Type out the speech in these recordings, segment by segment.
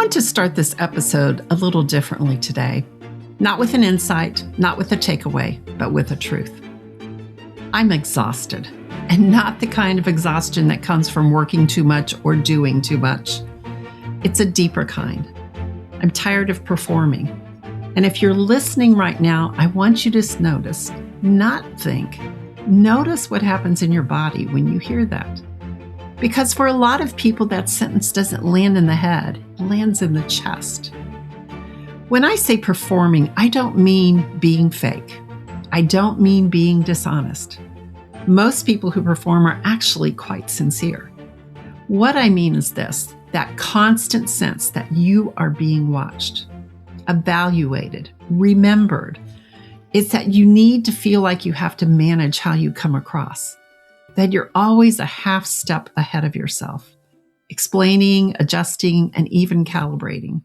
want to start this episode a little differently today. Not with an insight, not with a takeaway, but with a truth. I'm exhausted, and not the kind of exhaustion that comes from working too much or doing too much. It's a deeper kind. I'm tired of performing. And if you're listening right now, I want you to notice, not think. Notice what happens in your body when you hear that. Because for a lot of people, that sentence doesn't land in the head, it lands in the chest. When I say performing, I don't mean being fake. I don't mean being dishonest. Most people who perform are actually quite sincere. What I mean is this, that constant sense that you are being watched, evaluated, remembered. It's that you need to feel like you have to manage how you come across, that you're always a half step ahead of yourself, explaining, adjusting, and even calibrating.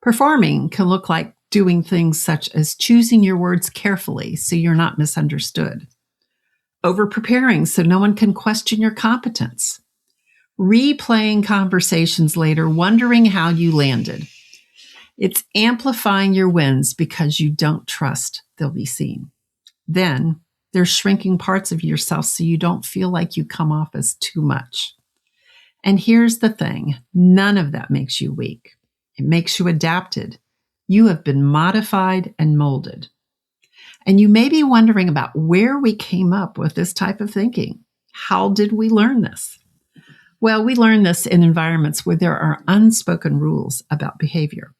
Performing can look like doing things such as choosing your words carefully so you're not misunderstood, over-preparing so no one can question your competence, replaying conversations later, wondering how you landed. It's amplifying your wins because you don't trust they'll be seen. Then there's shrinking parts of yourself so you don't feel like you come off as too much. And here's the thing, none of that makes you weak. It makes you adapted. You have been modified and molded. And you may be wondering about where we came up with this type of thinking. How did we learn this? Well, we learn this in environments where there are unspoken rules about behavior.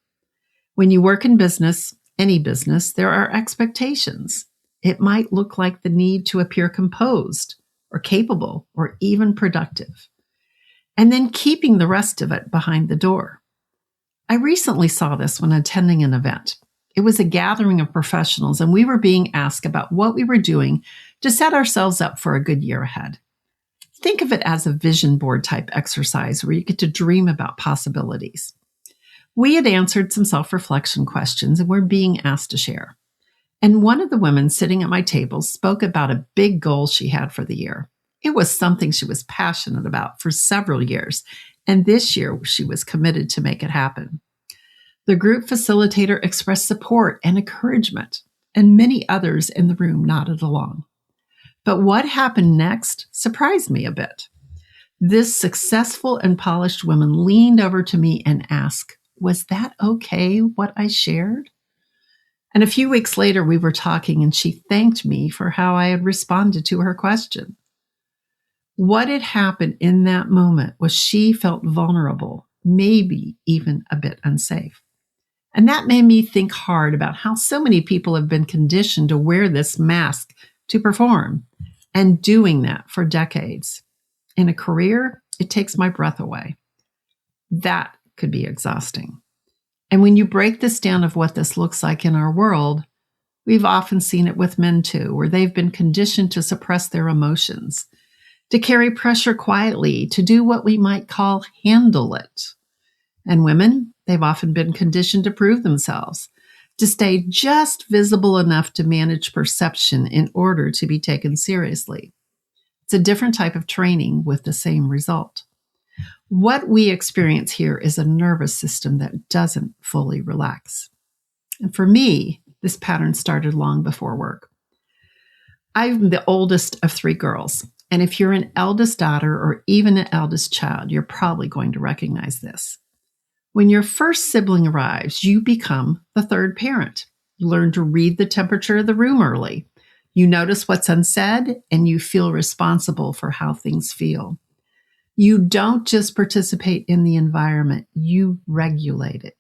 When you work in business, any business, there are expectations. It might look like the need to appear composed or capable or even productive, and then keeping the rest of it behind the door. I recently saw this when attending an event. It was a gathering of professionals, and we were being asked about what we were doing to set ourselves up for a good year ahead. Think of it as a vision board type exercise where you get to dream about possibilities. We had answered some self-reflection questions and were being asked to share. And one of the women sitting at my table spoke about a big goal she had for the year. It was something she was passionate about for several years, and this year she was committed to make it happen. The group facilitator expressed support and encouragement, and many others in the room nodded along. But what happened next surprised me a bit. This successful and polished woman leaned over to me and asked, "Was that okay, what I shared?" And a few weeks later, we were talking and she thanked me for how I had responded to her question. What had happened in that moment was she felt vulnerable, maybe even a bit unsafe. And that made me think hard about how so many people have been conditioned to wear this mask to perform, and doing that for decades. In a career, it takes my breath away. That could be exhausting. And when you break this down of what this looks like in our world, we've often seen it with men too, where they've been conditioned to suppress their emotions, to carry pressure quietly, to do what we might call handle it. And women, they've often been conditioned to prove themselves, to stay just visible enough to manage perception in order to be taken seriously. It's a different type of training with the same result. What we experience here is a nervous system that doesn't fully relax. And for me, this pattern started long before work. I'm the oldest of 3 girls, and if you're an eldest daughter or even an eldest child, you're probably going to recognize this. When your first sibling arrives, you become the third parent. You learn to read the temperature of the room early. You notice what's unsaid, and you feel responsible for how things feel. You don't just participate in the environment, you regulate it.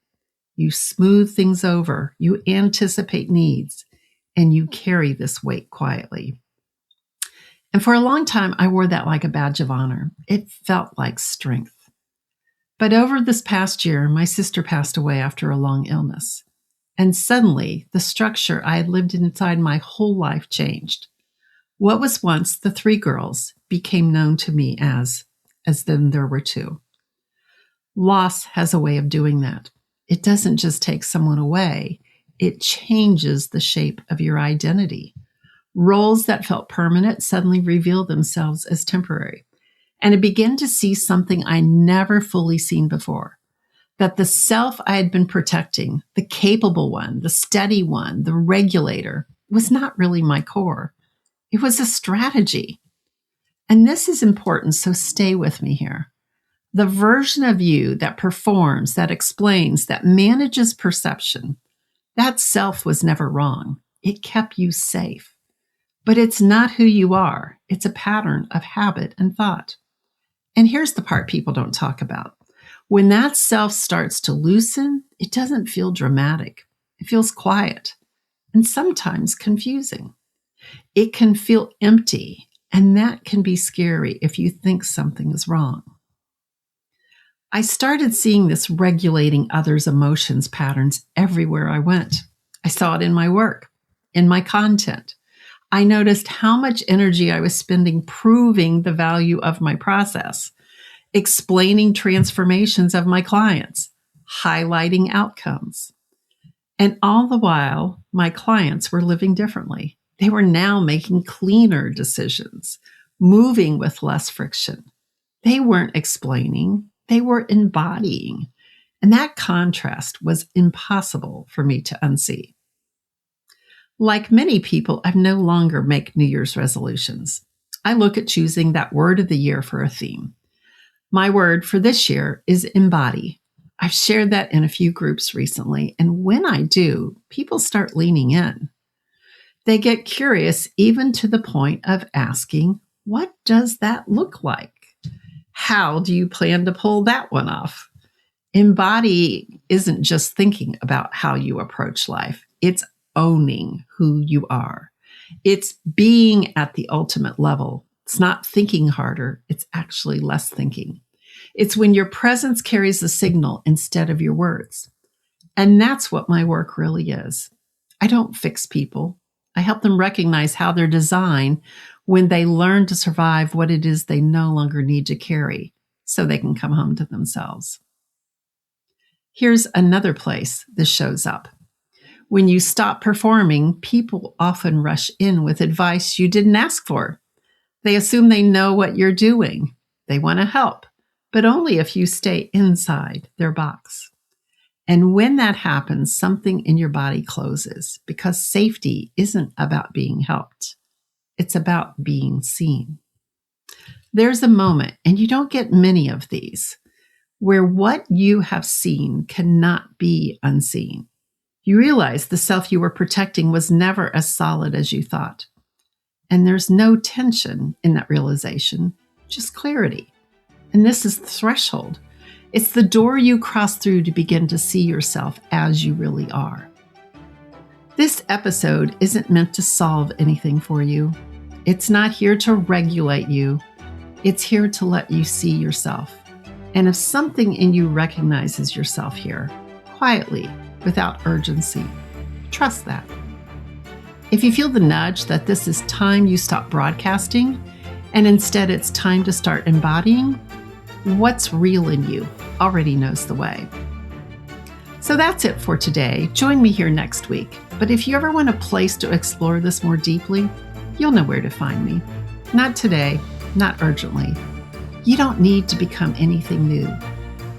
You smooth things over, you anticipate needs, and you carry this weight quietly. And for a long time, I wore that like a badge of honor. It felt like strength. But over this past year, my sister passed away after a long illness. And suddenly, the structure I had lived inside my whole life changed. What was once the 3 girls became known to me as then there were 2. Loss has a way of doing that. It doesn't just take someone away, it changes the shape of your identity. Roles that felt permanent suddenly reveal themselves as temporary. And I began to see something I never fully seen before, that the self I had been protecting, the capable one, the steady one, the regulator, was not really my core. It was a strategy. And this is important, so stay with me here. The version of you that performs, that explains, that manages perception, that self was never wrong. It kept you safe. But it's not who you are. It's a pattern of habit and thought. And here's the part people don't talk about. When that self starts to loosen, it doesn't feel dramatic. It feels quiet and sometimes confusing. It can feel empty, and that can be scary if you think something is wrong. I started seeing this regulating others' emotions patterns everywhere I went. I saw it in my work, in my content. I noticed how much energy I was spending proving the value of my process, explaining transformations of my clients, highlighting outcomes. And all the while, my clients were living differently. They were now making cleaner decisions, moving with less friction. They weren't explaining, they were embodying. And that contrast was impossible for me to unsee. Like many people, I no longer make New Year's resolutions. I look at choosing that word of the year for a theme. My word for this year is embody. I've shared that in a few groups recently, and when I do, people start leaning in. They get curious even to the point of asking, what does that look like? How do you plan to pull that one off? Embody isn't just thinking about how you approach life. It's owning who you are. It's being at the ultimate level. It's not thinking harder. It's actually less thinking. It's when your presence carries the signal instead of your words. And that's what my work really is. I don't fix people. I help them recognize how they're designed when they learn to survive what it is they no longer need to carry so they can come home to themselves. Here's another place this shows up. When you stop performing, people often rush in with advice you didn't ask for. They assume they know what you're doing. They want to help, but only if you stay inside their box. And when that happens, something in your body closes because safety isn't about being helped. It's about being seen. There's a moment, and you don't get many of these, where what you have seen cannot be unseen. You realize the self you were protecting was never as solid as you thought. And there's no tension in that realization, just clarity. And this is the threshold. It's the door you cross through to begin to see yourself as you really are. This episode isn't meant to solve anything for you. It's not here to regulate you. It's here to let you see yourself. And if something in you recognizes yourself here, quietly, without urgency, trust that. If you feel the nudge that this is time you stop broadcasting, and instead it's time to start embodying, what's real in you already knows the way. So that's it for today. Join me here next week. But if you ever want a place to explore this more deeply, you'll know where to find me. Not today, not urgently. You don't need to become anything new.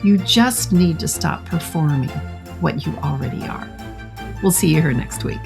You just need to stop performing what you already are. We'll see you here next week.